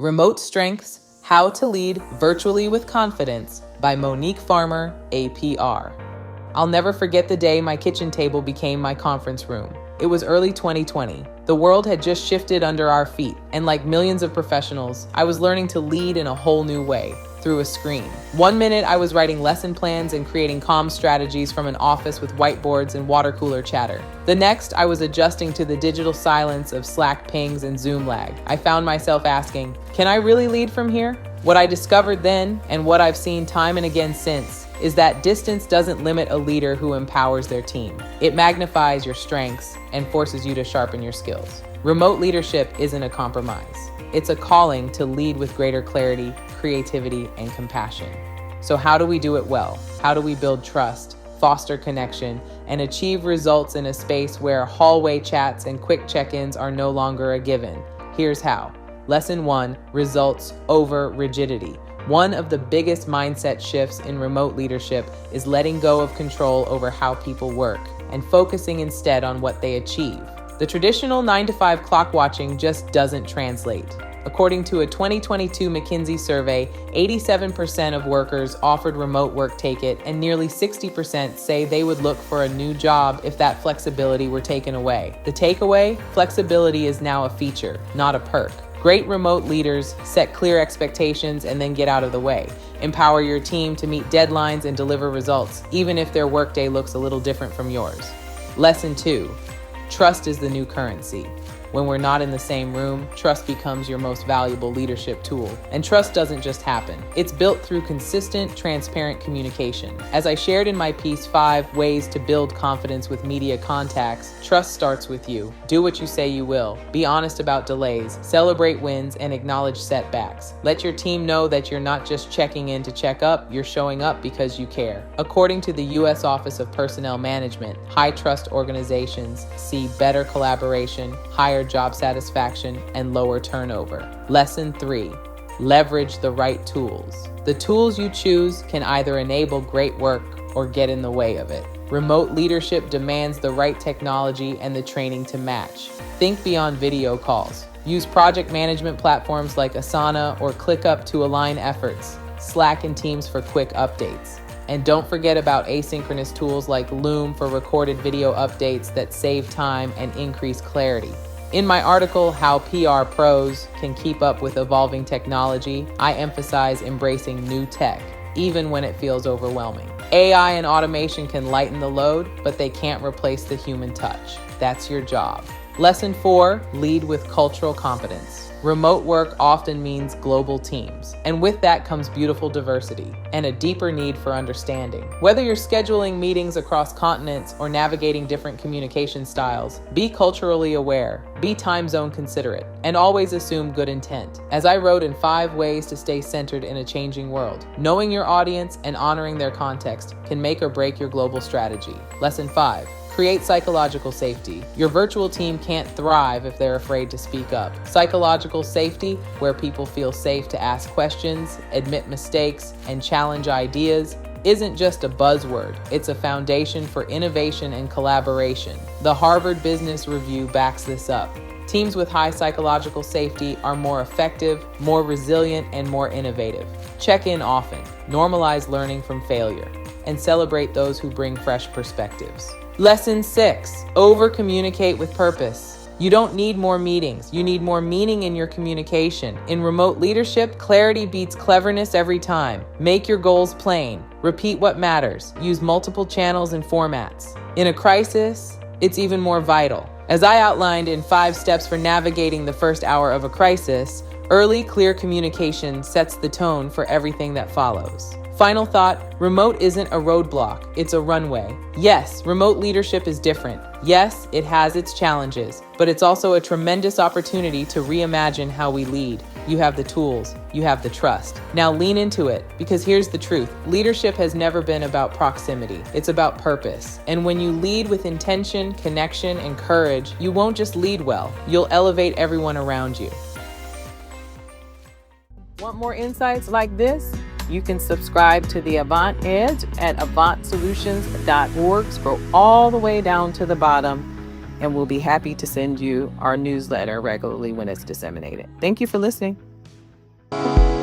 Remote Strengths: How to Lead Virtually with Confidence by Monique Farmer, APR. I'll never forget the day my kitchen table became my conference room. It was early 2020. The world had just shifted under our feet, and like millions of professionals, I was learning to lead in a whole new way, through a screen. One minute I was writing lesson plans and creating comm strategies from an office with whiteboards and water cooler chatter. The next, I was adjusting to the digital silence of Slack pings and Zoom lag. I found myself asking, can I really lead from here? What I discovered then, and what I've seen time and again since, is that distance doesn't limit a leader who empowers their team. It magnifies your strengths and forces you to sharpen your skills. Remote leadership isn't a compromise. It's a calling to lead with greater clarity, creativity, and compassion. So how do we do it well? How do we build trust, foster connection, and achieve results in a space where hallway chats and quick check-ins are no longer a given? Here's how. Lesson 1, results over rigidity. One of the biggest mindset shifts in remote leadership is letting go of control over how people work and focusing instead on what they achieve. The traditional 9-to-5 clock watching just doesn't translate. According to a 2022 McKinsey survey, 87% of workers offered remote work take it, and nearly 60% say they would look for a new job if that flexibility were taken away. The takeaway? Flexibility is now a feature, not a perk. Great remote leaders set clear expectations and then get out of the way. Empower your team to meet deadlines and deliver results, even if their workday looks a little different from yours. Lesson 2, trust is the new currency. When we're not in the same room, trust becomes your most valuable leadership tool. And trust doesn't just happen. It's built through consistent, transparent communication. As I shared in my piece, 5 Ways to Build Confidence with Media Contacts, trust starts with you. Do what you say you will. Be honest about delays. Celebrate wins and acknowledge setbacks. Let your team know that you're not just checking in to check up, you're showing up because you care. According to the U.S. Office of Personnel Management, high trust organizations see better collaboration, higher job satisfaction, and lower turnover. Lesson 3, leverage the right tools. The tools you choose can either enable great work or get in the way of it. Remote leadership demands the right technology and the training to match. Think beyond video calls. Use project management platforms like Asana or ClickUp to align efforts. Slack and Teams for quick updates. And don't forget about asynchronous tools like Loom for recorded video updates that save time and increase clarity. In my article, How PR Pros Can Keep Up with Evolving Technology, I emphasize embracing new tech, even when it feels overwhelming. AI and automation can lighten the load, but they can't replace the human touch. That's your job. Lesson 4, lead with cultural competence. Remote work often means global teams, and with that comes beautiful diversity and a deeper need for understanding. Whether you're scheduling meetings across continents or navigating different communication styles, be culturally aware, be time zone considerate, and always assume good intent. As I wrote in 5 Ways to Stay Centered in a Changing World, knowing your audience and honoring their context can make or break your global strategy. Lesson 5, create psychological safety. Your virtual team can't thrive if they're afraid to speak up. Psychological safety, where people feel safe to ask questions, admit mistakes, and challenge ideas, isn't just a buzzword. It's a foundation for innovation and collaboration. The Harvard Business Review backs this up. Teams with high psychological safety are more effective, more resilient, and more innovative. Check in often, normalize learning from failure, and celebrate those who bring fresh perspectives. Lesson 6, over-communicate with purpose. You don't need more meetings. You need more meaning in your communication. In remote leadership, clarity beats cleverness every time. Make your goals plain. Repeat what matters. Use multiple channels and formats. In a crisis, it's even more vital. As I outlined in 5 steps for navigating the first hour of a crisis, early, clear communication sets the tone for everything that follows. Final thought, remote isn't a roadblock, it's a runway. Yes, remote leadership is different. Yes, it has its challenges, but it's also a tremendous opportunity to reimagine how we lead. You have the tools, you have the trust. Now lean into it, because here's the truth. Leadership has never been about proximity, it's about purpose. And when you lead with intention, connection, and courage, you won't just lead well, you'll elevate everyone around you. Want more insights like this? You can subscribe to the Avant Edge at avantsolutions.org. Scroll all the way down to the bottom, and we'll be happy to send you our newsletter regularly when it's disseminated. Thank you for listening. you.